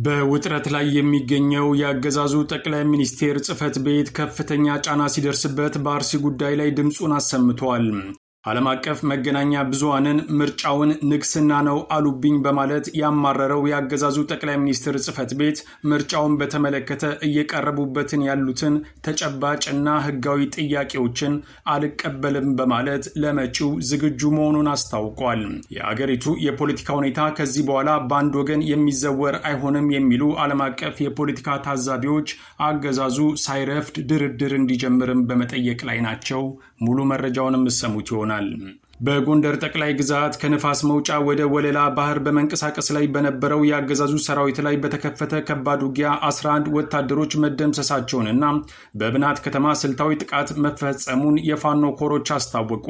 በውጥረት ላይ የሚገኘው የአገዛዙ ጠቅላይ ሚኒስቴር ጽሕፈት ቤት ከፍተኛ ጫና ሲደርስበት በአርሲ ጉዳይ ላይ ድምፁን አሰምቷል። ዓለም አቀፍ መገናኛ ብዙሃንን ምርጫውን ንግስና ነው አሉብኝ በማለት ያማረረው የአገዛዙ ጠቅላይ ሚኒስትር ጽሕፈት ቤት ምርጫውን በተመለከተ እየቀረቡበትን ያሉትን ተጨባጭና ሕጋዊ ጥያቄዎችን አልቀበልም በማለት ለመጪው ዝግጁ መሆኑን አስታውቋል። የአገሪቱ የፖለቲካ ሁኔታ ከዚህ በኋላ በአንድ ወገን የሚዘወር አይሆንም የሚሉ ዓለም አቀፍ የፖለቲካ ታዛቢዎች አገዛዙ ሳይረፍድ ድርድር እንዲጀምርም በመጠየቅ ላይ ናቸው። ሙሉ መረጃውን የምትሰሙት ይሆናል። በጎንደር ጠቅላይ ግዛት ከንፋስ መውጫ ወደ ወለላ ባህር በመንቀሳቀስ ላይ በነበረው የአገዛዙ ሰራዊት ላይ በተከፈተ ከባድ ውጊያ 11 ወታደሮች መደምሰሳቸውንና በብናት ከተማ ስልታዊ ጥቃት መፈጸሙን የፋኖ ኮሮች አስታወቁ።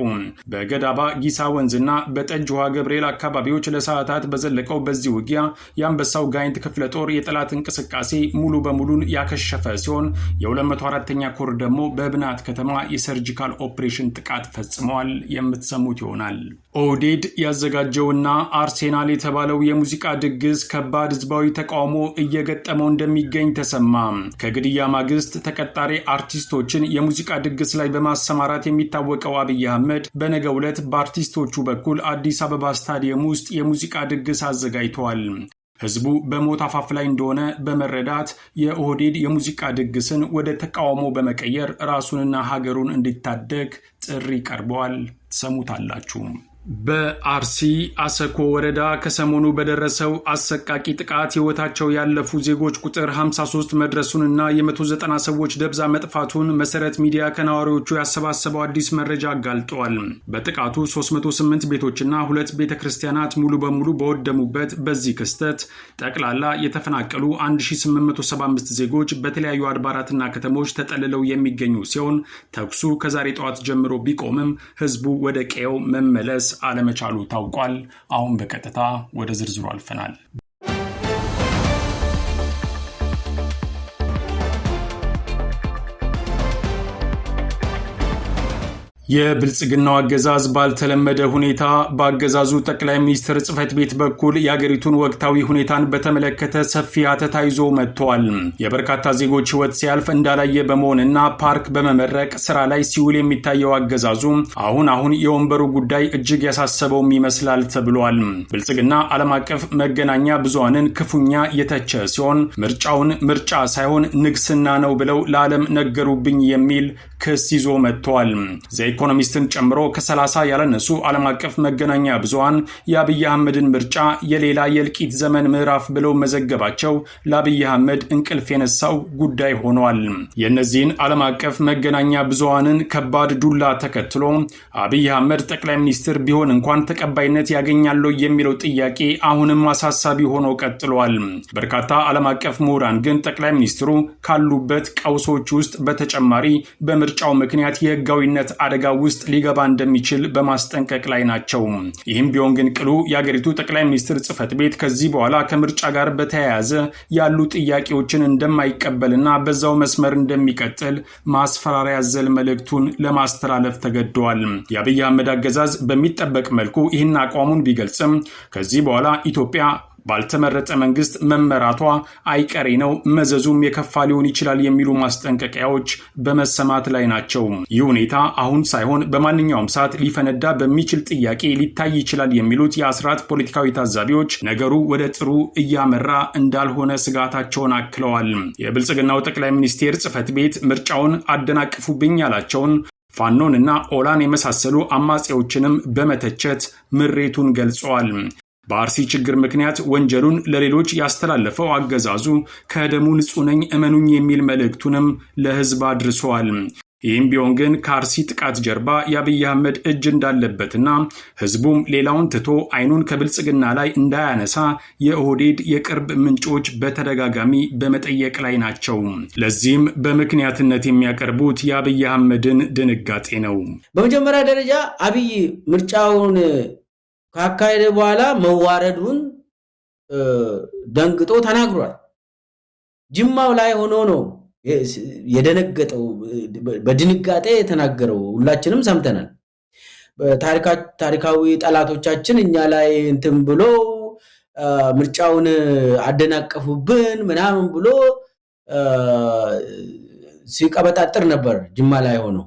በገዳባ ጊሳ ወንዝና በጠጅ ውሃ ገብርኤል አካባቢዎች ለሰዓታት በዘለቀው በዚህ ውጊያ የአንበሳው ጋይንት ክፍለ ጦር የጠላት እንቅስቃሴ ሙሉ በሙሉ ያከሸፈ ሲሆን የ204ኛ ኮር ደግሞ በብናት ከተማ የሰርጂካል ኦፕሬሽን ጥቃት ፈጽመዋል። የምትሰሙት ይሆናል። ኦህዴድ ያዘጋጀውና አርሴናል የተባለው የሙዚቃ ድግስ ከባድ ህዝባዊ ተቃውሞ እየገጠመው እንደሚገኝ ተሰማ። ከግድያ ማግስት ተቀጣሪ አርቲስቶችን የሙዚቃ ድግስ ላይ በማሰማራት የሚታወቀው አብይ አህመድ በነገው ዕለት በአርቲስቶቹ በኩል አዲስ አበባ ስታዲየም ውስጥ የሙዚቃ ድግስ አዘጋጅተዋል። ህዝቡ በሞት አፋፍ ላይ እንደሆነ በመረዳት የኦህዴድ የሙዚቃ ድግስን ወደ ተቃውሞ በመቀየር ራሱንና ሀገሩን እንዲታደግ ጥሪ ቀርበዋል። ሰሙታላችሁ። በአርሲ አሰኮ ወረዳ ከሰሞኑ በደረሰው አሰቃቂ ጥቃት ህይወታቸው ያለፉ ዜጎች ቁጥር 53 መድረሱንና የ190 ሰዎች ደብዛ መጥፋቱን መሰረት ሚዲያ ከነዋሪዎቹ ያሰባሰበው አዲስ መረጃ አጋልጧል። በጥቃቱ 308 ቤቶችና 2 ቤተ ክርስቲያናት ሙሉ በሙሉ በወደሙበት በዚህ ክስተት ጠቅላላ የተፈናቀሉ 1875 ዜጎች በተለያዩ አድባራትና ከተሞች ተጠልለው የሚገኙ ሲሆን ተኩሱ ከዛሬ ጠዋት ጀምሮ ቢቆምም ህዝቡ ወደ ቀየው መመለስ አለመቻሉ ታውቋል። አሁን በቀጥታ ወደ ዝርዝሩ አልፈናል። የብልጽግናው አገዛዝ ባልተለመደ ሁኔታ በአገዛዙ ጠቅላይ ሚኒስትር ጽሕፈት ቤት በኩል የአገሪቱን ወቅታዊ ሁኔታን በተመለከተ ሰፊ አተታ ይዞ መጥቷል። የበርካታ ዜጎች ህይወት ሲያልፍ እንዳላየ በመሆንና ፓርክ በመመረቅ ስራ ላይ ሲውል የሚታየው አገዛዙ አሁን የወንበሩ ጉዳይ እጅግ ያሳሰበውም ይመስላል ተብሏል። ብልጽግና ዓለም አቀፍ መገናኛ ብዙሃንን ክፉኛ የተቸ ሲሆን ምርጫውን ምርጫ ሳይሆን ንግስና ነው ብለው ለዓለም ነገሩብኝ የሚል ክስ ይዞ መጥቷል። ኢኮኖሚስትን ጨምሮ ከ30 ያለነሱ ዓለም አቀፍ መገናኛ ብዙሃን የአብይ አህመድን ምርጫ የሌላ የእልቂት ዘመን ምዕራፍ ብለው መዘገባቸው ለአብይ አህመድ እንቅልፍ የነሳው ጉዳይ ሆኗል። የእነዚህን ዓለም አቀፍ መገናኛ ብዙሃንን ከባድ ዱላ ተከትሎ አብይ አህመድ ጠቅላይ ሚኒስትር ቢሆን እንኳን ተቀባይነት ያገኛሉ የሚለው ጥያቄ አሁንም አሳሳቢ ሆኖ ቀጥሏል። በርካታ ዓለም አቀፍ ምሁራን ግን ጠቅላይ ሚኒስትሩ ካሉበት ቀውሶች ውስጥ በተጨማሪ በምርጫው ምክንያት የህጋዊነት አደጋ ውስጥ ሊገባ እንደሚችል በማስጠንቀቅ ላይ ናቸው። ይህም ቢሆን ግን ቅሉ የአገሪቱ ጠቅላይ ሚኒስትር ጽሕፈት ቤት ከዚህ በኋላ ከምርጫ ጋር በተያያዘ ያሉ ጥያቄዎችን እንደማይቀበልና በዛው መስመር እንደሚቀጥል ማስፈራሪያ ያዘለ መልእክቱን ለማስተላለፍ ተገደዋል። የአብይ አህመድ አገዛዝ በሚጠበቅ መልኩ ይህን አቋሙን ቢገልጽም ከዚህ በኋላ ኢትዮጵያ ባልተመረጠ መንግስት መመራቷ አይቀሬ ነው፣ መዘዙም የከፋ ሊሆን ይችላል የሚሉ ማስጠንቀቂያዎች በመሰማት ላይ ናቸው። ይህ ሁኔታ አሁን ሳይሆን በማንኛውም ሰዓት ሊፈነዳ በሚችል ጥያቄ ሊታይ ይችላል የሚሉት የአስራት ፖለቲካዊ ታዛቢዎች ነገሩ ወደ ጥሩ እያመራ እንዳልሆነ ስጋታቸውን አክለዋል። የብልጽግናው ጠቅላይ ሚኒስቴር ጽሕፈት ቤት ምርጫውን አደናቅፉብኝ ያላቸውን ፋኖንና ኦላን የመሳሰሉ አማጺዎችንም በመተቸት ምሬቱን ገልጸዋል። በአርሲ ችግር ምክንያት ወንጀሉን ለሌሎች ያስተላለፈው አገዛዙ ከደሙ ንጹህ ነኝ እመኑኝ የሚል መልእክቱንም ለህዝብ አድርሷል። ይህም ቢሆን ግን ከአርሲ ጥቃት ጀርባ የአብይ አህመድ እጅ እንዳለበትና ህዝቡም ሌላውን ትቶ አይኑን ከብልጽግና ላይ እንዳያነሳ የኦህዴድ የቅርብ ምንጮች በተደጋጋሚ በመጠየቅ ላይ ናቸው። ለዚህም በምክንያትነት የሚያቀርቡት የአብይ አህመድን ድንጋጤ ነው። በመጀመሪያ ደረጃ አብይ ምርጫውን ካካሄደ በኋላ መዋረዱን ደንግጦ ተናግሯል። ጅማው ላይ ሆኖ ነው የደነገጠው፣ በድንጋጤ የተናገረው ሁላችንም ሰምተናል። ታሪካዊ ጠላቶቻችን እኛ ላይ እንትን ብሎ ምርጫውን አደናቀፉብን ምናምን ብሎ ሲቀበጣጥር ነበር ጅማ ላይ ሆኖ።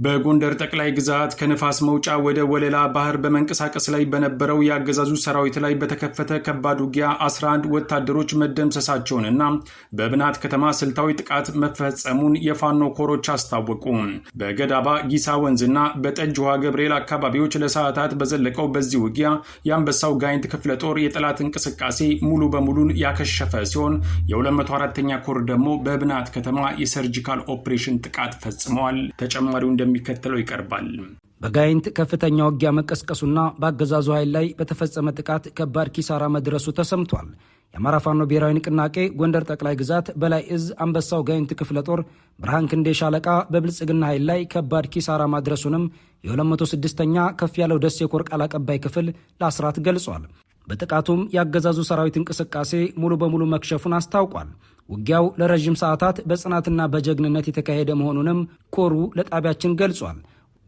በጎንደር ጠቅላይ ግዛት ከንፋስ መውጫ ወደ ወለላ ባህር በመንቀሳቀስ ላይ በነበረው የአገዛዙ ሰራዊት ላይ በተከፈተ ከባድ ውጊያ 11 ወታደሮች መደምሰሳቸውንና በብናት ከተማ ስልታዊ ጥቃት መፈጸሙን የፋኖ ኮሮች አስታወቁ። በገዳባ ጊሳ ወንዝና በጠጅ ውሃ ገብርኤል አካባቢዎች ለሰዓታት በዘለቀው በዚህ ውጊያ የአንበሳው ጋይንት ክፍለ ጦር የጠላት እንቅስቃሴ ሙሉ በሙሉን ያከሸፈ ሲሆን የ204ኛ ኮር ደግሞ በብናት ከተማ የሰርጂካል ኦፕሬሽን ጥቃት ፈጽመዋል። ተጨማሪው እንደሚከተለው ይቀርባል። በጋይንት ከፍተኛ ውጊያ መቀስቀሱና በአገዛዙ ኃይል ላይ በተፈጸመ ጥቃት ከባድ ኪሳራ መድረሱ ተሰምቷል። የአማራ ፋኖ ብሔራዊ ንቅናቄ ጎንደር ጠቅላይ ግዛት በላይ እዝ አንበሳው ጋይንት ክፍለ ጦር ብርሃን ክንዴ ሻለቃ በብልጽግና ኃይል ላይ ከባድ ኪሳራ ማድረሱንም የ206ኛ ከፍ ያለው ደሴ ኮር ቃል አቀባይ ክፍል ለአስራት ገልጿል። በጥቃቱም የአገዛዙ ሰራዊት እንቅስቃሴ ሙሉ በሙሉ መክሸፉን አስታውቋል። ውጊያው ለረዥም ሰዓታት በጽናትና በጀግንነት የተካሄደ መሆኑንም ኮሩ ለጣቢያችን ገልጿል።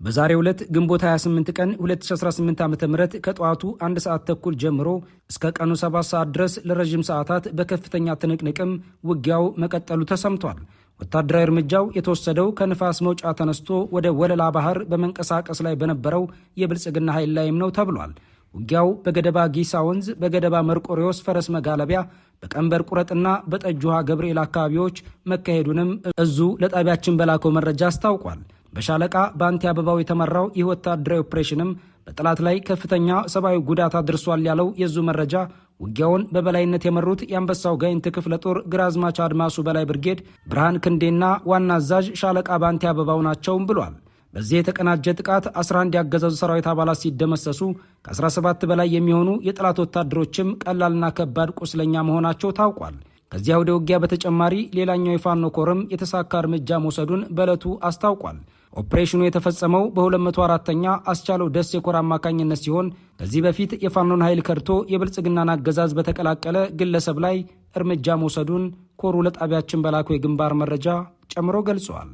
በዛሬው ዕለት ግንቦት 28 ቀን 2018 ዓ.ም ከጠዋቱ 1 ሰዓት ተኩል ጀምሮ እስከ ቀኑ 7 ሰዓት ድረስ ለረዥም ሰዓታት በከፍተኛ ትንቅንቅም ውጊያው መቀጠሉ ተሰምቷል። ወታደራዊ እርምጃው የተወሰደው ከንፋስ መውጫ ተነስቶ ወደ ወለላ ባህር በመንቀሳቀስ ላይ በነበረው የብልጽግና ኃይል ላይም ነው ተብሏል። ውጊያው በገደባ ጊሳ ወንዝ፣ በገደባ መርቆሪዎስ ፈረስ መጋለቢያ፣ በቀንበር ቁረጥና በጠጅ ውሃ ገብርኤል አካባቢዎች መካሄዱንም እዙ ለጣቢያችን በላከው መረጃ አስታውቋል። በሻለቃ በአንቲ አበባው የተመራው ይህ ወታደራዊ ኦፕሬሽንም በጠላት ላይ ከፍተኛ ሰብአዊ ጉዳት አድርሷል ያለው የዙ መረጃ ውጊያውን በበላይነት የመሩት የአንበሳው ጋይንት ክፍለ ጦር ግራዝማች አድማሱ በላይ ብርጌድ ብርሃን ክንዴና ዋና አዛዥ ሻለቃ በአንቲ አበባው ናቸውም ብሏል። በዚህ የተቀናጀ ጥቃት 11 ያገዛዙ ሰራዊት አባላት ሲደመሰሱ ከ17 በላይ የሚሆኑ የጠላት ወታደሮችም ቀላልና ከባድ ቁስለኛ መሆናቸው ታውቋል። ከዚያ ወደ ውጊያ በተጨማሪ ሌላኛው የፋኖ ኮርም የተሳካ እርምጃ መውሰዱን በዕለቱ አስታውቋል። ኦፕሬሽኑ የተፈጸመው በ204ኛ አስቻለው ደሴ ኮር አማካኝነት ሲሆን ከዚህ በፊት የፋኖን ኃይል ከድቶ የብልጽግናን አገዛዝ በተቀላቀለ ግለሰብ ላይ እርምጃ መውሰዱን ኮሩ ለጣቢያችን በላከው የግንባር መረጃ ጨምሮ ገልጿል።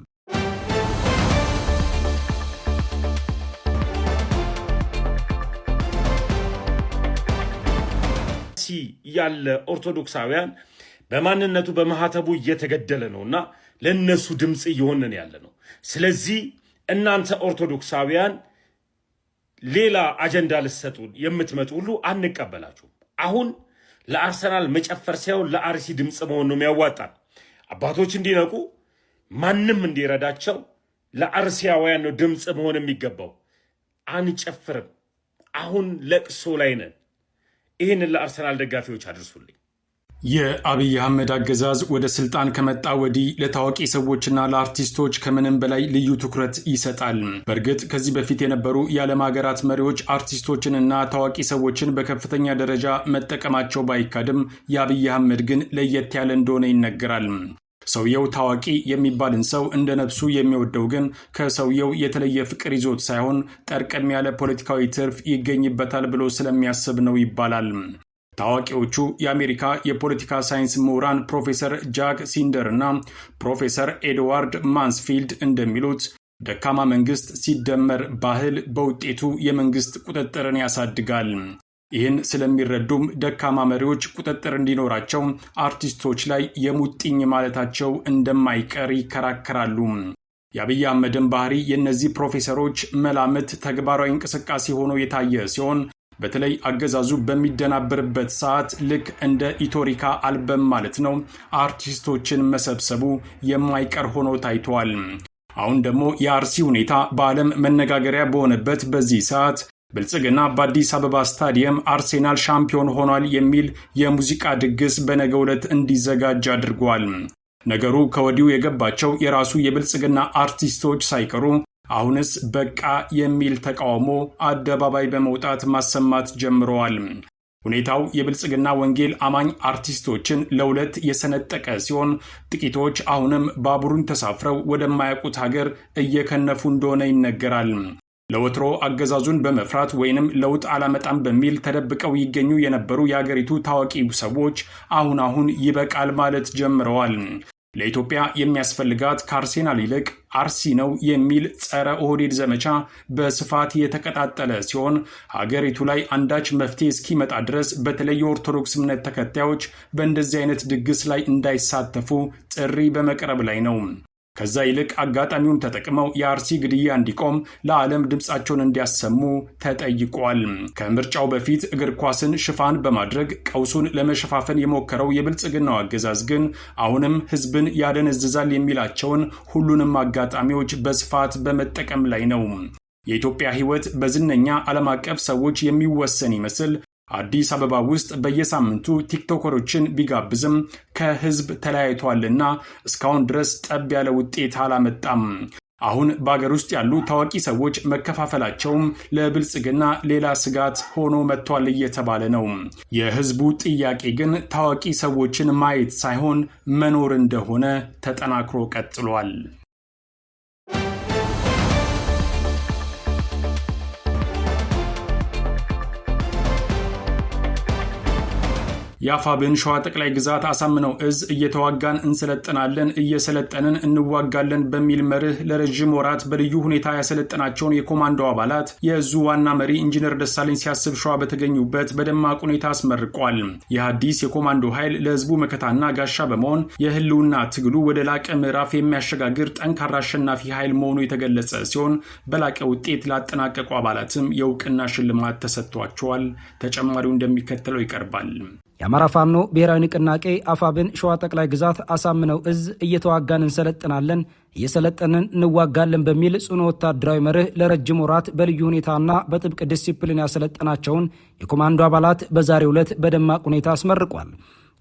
ያለ ኦርቶዶክሳውያን በማንነቱ በማህተቡ እየተገደለ ነውና ለነሱ ድምጽ እየሆነን ያለ ነው። ስለዚህ እናንተ ኦርቶዶክሳውያን ሌላ አጀንዳ ልትሰጡን የምትመጡ ሁሉ አንቀበላችሁም። አሁን ለአርሰናል መጨፈር ሳይሆን ለአርሲ ድምጽ መሆን ነው የሚያዋጣን። አባቶች እንዲነቁ ማንም እንዲረዳቸው ለአርሲያውያን ነው ድምጽ መሆን የሚገባው። አንጨፍርም። አሁን ለቅሶ ላይ ነን። ይህንን ለአርሰናል ደጋፊዎች አድርሱልኝ። የአብይ አህመድ አገዛዝ ወደ ስልጣን ከመጣ ወዲህ ለታዋቂ ሰዎችና ለአርቲስቶች ከምንም በላይ ልዩ ትኩረት ይሰጣል። በእርግጥ ከዚህ በፊት የነበሩ የዓለም ሀገራት መሪዎች አርቲስቶችንና ታዋቂ ሰዎችን በከፍተኛ ደረጃ መጠቀማቸው ባይካድም የአብይ አህመድ ግን ለየት ያለ እንደሆነ ይነገራል። ሰውየው ታዋቂ የሚባልን ሰው እንደ ነፍሱ የሚወደው ግን ከሰውየው የተለየ ፍቅር ይዞት ሳይሆን ጠርቀም ያለ ፖለቲካዊ ትርፍ ይገኝበታል ብሎ ስለሚያስብ ነው ይባላል። ታዋቂዎቹ የአሜሪካ የፖለቲካ ሳይንስ ምሁራን ፕሮፌሰር ጃክ ሲንደር እና ፕሮፌሰር ኤድዋርድ ማንስፊልድ እንደሚሉት ደካማ መንግስት ሲደመር ባህል በውጤቱ የመንግስት ቁጥጥርን ያሳድጋል። ይህን ስለሚረዱም ደካማ መሪዎች ቁጥጥር እንዲኖራቸው አርቲስቶች ላይ የሙጥኝ ማለታቸው እንደማይቀር ይከራከራሉ። የአብይ አህመድን ባህሪ የእነዚህ ፕሮፌሰሮች መላምት ተግባራዊ እንቅስቃሴ ሆኖ የታየ ሲሆን በተለይ አገዛዙ በሚደናበርበት ሰዓት ልክ እንደ ኢቶሪካ አልበም ማለት ነው አርቲስቶችን መሰብሰቡ የማይቀር ሆኖ ታይቷል። አሁን ደግሞ የአርሲ ሁኔታ በዓለም መነጋገሪያ በሆነበት በዚህ ሰዓት ብልጽግና በአዲስ አበባ ስታዲየም አርሴናል ሻምፒዮን ሆኗል የሚል የሙዚቃ ድግስ በነገው ዕለት እንዲዘጋጅ አድርጓል። ነገሩ ከወዲሁ የገባቸው የራሱ የብልጽግና አርቲስቶች ሳይቀሩ አሁንስ በቃ የሚል ተቃውሞ አደባባይ በመውጣት ማሰማት ጀምረዋል። ሁኔታው የብልጽግና ወንጌል አማኝ አርቲስቶችን ለሁለት የሰነጠቀ ሲሆን ጥቂቶች አሁንም ባቡሩን ተሳፍረው ወደማያውቁት ሀገር እየከነፉ እንደሆነ ይነገራል። ለወትሮ አገዛዙን በመፍራት ወይንም ለውጥ አላመጣም በሚል ተደብቀው ይገኙ የነበሩ የአገሪቱ ታዋቂ ሰዎች አሁን ይበቃል ማለት ጀምረዋል። ለኢትዮጵያ የሚያስፈልጋት ከአርሴናል ይልቅ አርሲ ነው የሚል ጸረ ኦህዴድ ዘመቻ በስፋት የተቀጣጠለ ሲሆን ሀገሪቱ ላይ አንዳች መፍትሄ እስኪመጣ ድረስ በተለይ የኦርቶዶክስ እምነት ተከታዮች በእንደዚህ አይነት ድግስ ላይ እንዳይሳተፉ ጥሪ በመቅረብ ላይ ነው። ከዛ ይልቅ አጋጣሚውን ተጠቅመው የአርሲ ግድያ እንዲቆም ለዓለም ድምፃቸውን እንዲያሰሙ ተጠይቋል። ከምርጫው በፊት እግር ኳስን ሽፋን በማድረግ ቀውሱን ለመሸፋፈን የሞከረው የብልጽግናው አገዛዝ ግን አሁንም ሕዝብን ያደነዝዛል የሚላቸውን ሁሉንም አጋጣሚዎች በስፋት በመጠቀም ላይ ነው። የኢትዮጵያ ሕይወት በዝነኛ ዓለም አቀፍ ሰዎች የሚወሰን ይመስል አዲስ አበባ ውስጥ በየሳምንቱ ቲክቶከሮችን ቢጋብዝም ከህዝብ ተለያይቷልና እስካሁን ድረስ ጠብ ያለ ውጤት አላመጣም። አሁን በአገር ውስጥ ያሉ ታዋቂ ሰዎች መከፋፈላቸውም ለብልጽግና ሌላ ስጋት ሆኖ መጥቷል እየተባለ ነው። የህዝቡ ጥያቄ ግን ታዋቂ ሰዎችን ማየት ሳይሆን መኖር እንደሆነ ተጠናክሮ ቀጥሏል። የአፋብን ሸዋ ጠቅላይ ግዛት አሳምነው እዝ እየተዋጋን እንሰለጥናለን እየሰለጠንን እንዋጋለን በሚል መርህ ለረጅም ወራት በልዩ ሁኔታ ያሰለጠናቸውን የኮማንዶ አባላት የእዙ ዋና መሪ ኢንጂነር ደሳለኝ ሲያስብ ሸዋ በተገኙበት በደማቅ ሁኔታ አስመርቋል። ይህ አዲስ የኮማንዶ ኃይል ለህዝቡ መከታና ጋሻ በመሆን የህልውና ትግሉ ወደ ላቀ ምዕራፍ የሚያሸጋግር ጠንካራ አሸናፊ ኃይል መሆኑ የተገለጸ ሲሆን በላቀ ውጤት ላጠናቀቁ አባላትም የእውቅና ሽልማት ተሰጥቷቸዋል። ተጨማሪው እንደሚከተለው ይቀርባል። የአማራ ፋኖ ብሔራዊ ንቅናቄ አፋብን ሸዋ ጠቅላይ ግዛት አሳምነው እዝ እየተዋጋን እንሰለጥናለን እየሰለጠንን እንዋጋለን በሚል ጽኑ ወታደራዊ መርህ ለረጅም ወራት በልዩ ሁኔታና በጥብቅ ዲሲፕሊን ያሰለጠናቸውን የኮማንዶ አባላት በዛሬው ዕለት በደማቅ ሁኔታ አስመርቋል።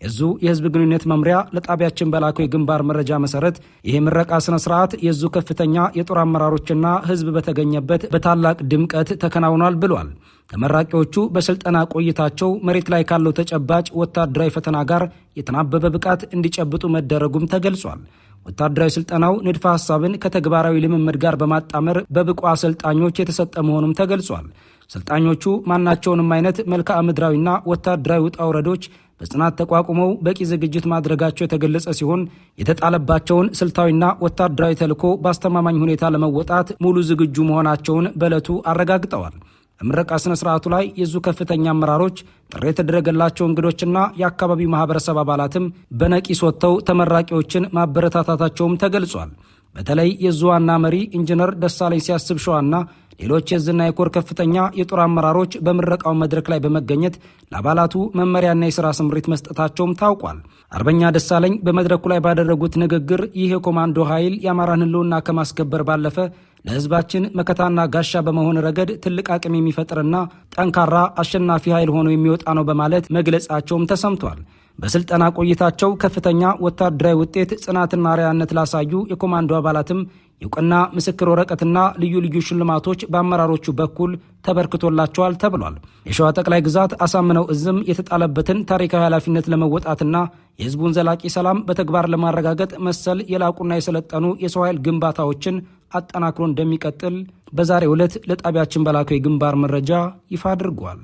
የዙ የህዝብ ግንኙነት መምሪያ ለጣቢያችን በላከው የግንባር መረጃ መሰረት ይሄ ምረቃ ስነ ስርዓት የዙ ከፍተኛ የጦር አመራሮችና ህዝብ በተገኘበት በታላቅ ድምቀት ተከናውኗል ብሏል። ተመራቂዎቹ በስልጠና ቆይታቸው መሬት ላይ ካለው ተጨባጭ ወታደራዊ ፈተና ጋር የተናበበ ብቃት እንዲጨብጡ መደረጉም ተገልጿል። ወታደራዊ ስልጠናው ንድፈ ሐሳብን ከተግባራዊ ልምምድ ጋር በማጣመር በብቁ አሰልጣኞች የተሰጠ መሆኑም ተገልጿል። ሰልጣኞቹ ማናቸውንም አይነት መልክዓ ምድራዊና ወታደራዊ ውጣ ውረዶች በጽናት ተቋቁመው በቂ ዝግጅት ማድረጋቸው የተገለጸ ሲሆን የተጣለባቸውን ስልታዊና ወታደራዊ ተልዕኮ በአስተማማኝ ሁኔታ ለመወጣት ሙሉ ዝግጁ መሆናቸውን በዕለቱ አረጋግጠዋል። በምረቃ ስነ ስርዓቱ ላይ የዙ ከፍተኛ አመራሮች፣ ጥሪ የተደረገላቸው እንግዶችና የአካባቢው ማህበረሰብ አባላትም በነቂስ ወጥተው ተመራቂዎችን ማበረታታታቸውም ተገልጿል። በተለይ የዙ ዋና መሪ ኢንጂነር ደሳለኝ ሲያስብ ሸዋና ሌሎች የዝና የኮር ከፍተኛ የጦር አመራሮች በምረቃው መድረክ ላይ በመገኘት ለአባላቱ መመሪያና የሥራ ስምሪት መስጠታቸውም ታውቋል። አርበኛ ደሳለኝ በመድረኩ ላይ ባደረጉት ንግግር ይህ የኮማንዶ ኃይል የአማራን ሕልውና ከማስከበር ባለፈ ለሕዝባችን መከታና ጋሻ በመሆን ረገድ ትልቅ አቅም የሚፈጥርና ጠንካራ አሸናፊ ኃይል ሆኖ የሚወጣ ነው በማለት መግለጻቸውም ተሰምቷል። በስልጠና ቆይታቸው ከፍተኛ ወታደራዊ ውጤት፣ ጽናትና አርአያነት ላሳዩ የኮማንዶ አባላትም የእውቅና ምስክር ወረቀትና ልዩ ልዩ ሽልማቶች በአመራሮቹ በኩል ተበርክቶላቸዋል ተብሏል። የሸዋ ጠቅላይ ግዛት አሳምነው እዝም የተጣለበትን ታሪካዊ ኃላፊነት ለመወጣትና የህዝቡን ዘላቂ ሰላም በተግባር ለማረጋገጥ መሰል የላቁና የሰለጠኑ የሰው ኃይል ግንባታዎችን አጠናክሮ እንደሚቀጥል በዛሬው ዕለት ለጣቢያችን በላከው የግንባር መረጃ ይፋ አድርጓል።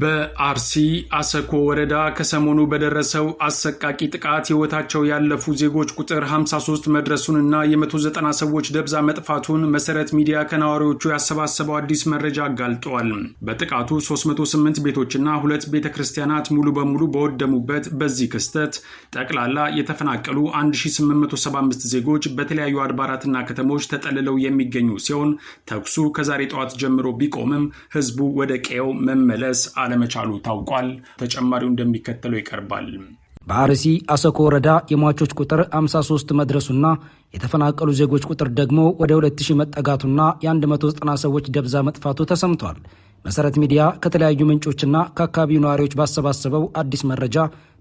በአርሲ አሰኮ ወረዳ ከሰሞኑ በደረሰው አሰቃቂ ጥቃት ሕይወታቸው ያለፉ ዜጎች ቁጥር 53 መድረሱንና የ190 ሰዎች ደብዛ መጥፋቱን መሰረት ሚዲያ ከነዋሪዎቹ ያሰባሰበው አዲስ መረጃ አጋልጧል። በጥቃቱ 308 ቤቶችና 2 ቤተ ክርስቲያናት ሙሉ በሙሉ በወደሙበት በዚህ ክስተት ጠቅላላ የተፈናቀሉ 1875 ዜጎች በተለያዩ አድባራትና ከተሞች ተጠልለው የሚገኙ ሲሆን ተኩሱ ከዛሬ ጠዋት ጀምሮ ቢቆምም ህዝቡ ወደ ቀየው መመለስ አለመቻሉ ታውቋል። ተጨማሪው እንደሚከተለው ይቀርባል። በአርሲ አሰኮ ወረዳ የሟቾች ቁጥር 53 መድረሱና የተፈናቀሉ ዜጎች ቁጥር ደግሞ ወደ 2000 መጠጋቱና የ190 ሰዎች ደብዛ መጥፋቱ ተሰምቷል። መሰረት ሚዲያ ከተለያዩ ምንጮችና ከአካባቢው ነዋሪዎች ባሰባሰበው አዲስ መረጃ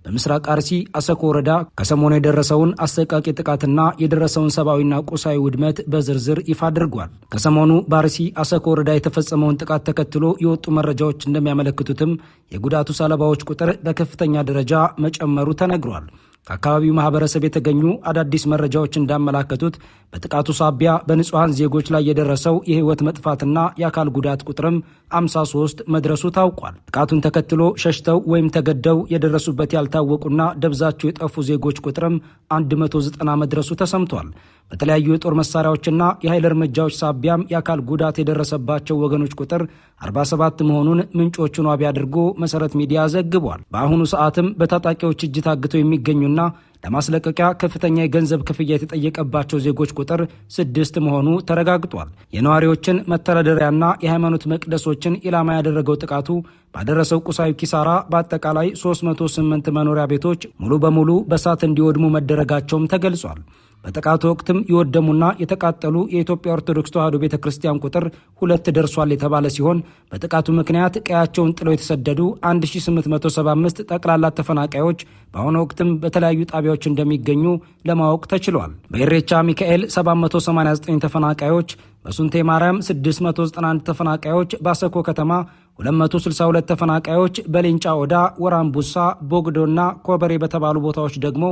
በምስራቅ አርሲ አሰኮ ወረዳ ከሰሞኑ የደረሰውን አሰቃቂ ጥቃትና የደረሰውን ሰብአዊና ቁሳዊ ውድመት በዝርዝር ይፋ አድርጓል። ከሰሞኑ በአርሲ አሰኮ ወረዳ የተፈጸመውን ጥቃት ተከትሎ የወጡ መረጃዎች እንደሚያመለክቱትም የጉዳቱ ሰለባዎች ቁጥር በከፍተኛ ደረጃ መጨመሩ ተነግሯል። ከአካባቢው ማህበረሰብ የተገኙ አዳዲስ መረጃዎች እንዳመላከቱት በጥቃቱ ሳቢያ በንጹሃን ዜጎች ላይ የደረሰው የህይወት መጥፋትና የአካል ጉዳት ቁጥርም 53 መድረሱ ታውቋል። ጥቃቱን ተከትሎ ሸሽተው ወይም ተገደው የደረሱበት ያልታወቁና ደብዛቸው የጠፉ ዜጎች ቁጥርም 190 መድረሱ ተሰምቷል። በተለያዩ የጦር መሳሪያዎችና የኃይል እርምጃዎች ሳቢያም የአካል ጉዳት የደረሰባቸው ወገኖች ቁጥር 47 መሆኑን ምንጮቹን ዋቢ አድርጎ መሰረት ሚዲያ ዘግቧል። በአሁኑ ሰዓትም በታጣቂዎች እጅ ታግተው የሚገኙና ለማስለቀቂያ ከፍተኛ የገንዘብ ክፍያ የተጠየቀባቸው ዜጎች ቁጥር 6 መሆኑ ተረጋግጧል። የነዋሪዎችን መተዳደሪያና የሃይማኖት መቅደሶችን ኢላማ ያደረገው ጥቃቱ ባደረሰው ቁሳዊ ኪሳራ በአጠቃላይ 308 መኖሪያ ቤቶች ሙሉ በሙሉ በእሳት እንዲወድሙ መደረጋቸውም ተገልጿል። በጥቃቱ ወቅትም የወደሙና የተቃጠሉ የኢትዮጵያ ኦርቶዶክስ ተዋሕዶ ቤተክርስቲያን ቁጥር 2 ደርሷል የተባለ ሲሆን በጥቃቱ ምክንያት ቀያቸውን ጥለው የተሰደዱ 1875 ጠቅላላ ተፈናቃዮች በአሁኑ ወቅትም በተለያዩ ጣቢያዎች እንደሚገኙ ለማወቅ ተችሏል። በኢሬቻ ሚካኤል 789 ተፈናቃዮች፣ በሱንቴ ማርያም 691 ተፈናቃዮች፣ በአሰኮ ከተማ 262 ተፈናቃዮች፣ በሌንጫ ኦዳ፣ ወራምቡሳ፣ ቦግዶና ኮበሬ በተባሉ ቦታዎች ደግሞ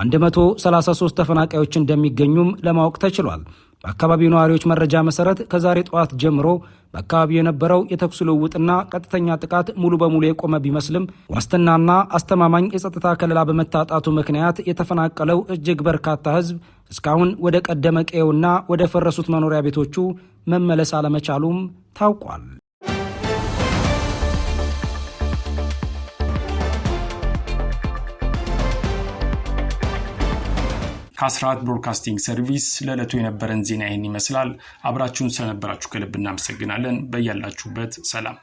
133 ተፈናቃዮች እንደሚገኙም ለማወቅ ተችሏል። በአካባቢው ነዋሪዎች መረጃ መሰረት ከዛሬ ጠዋት ጀምሮ በአካባቢው የነበረው የተኩስ ልውውጥና ቀጥተኛ ጥቃት ሙሉ በሙሉ የቆመ ቢመስልም ዋስትናና አስተማማኝ የጸጥታ ከለላ በመታጣቱ ምክንያት የተፈናቀለው እጅግ በርካታ ሕዝብ እስካሁን ወደ ቀደመ ቀዬውና ወደ ፈረሱት መኖሪያ ቤቶቹ መመለስ አለመቻሉም ታውቋል። ከአስራት ብሮድካስቲንግ ሰርቪስ ለዕለቱ የነበረን ዜና ይህን ይመስላል። አብራችሁን ስለነበራችሁ ከልብ እናመሰግናለን። በያላችሁበት ሰላም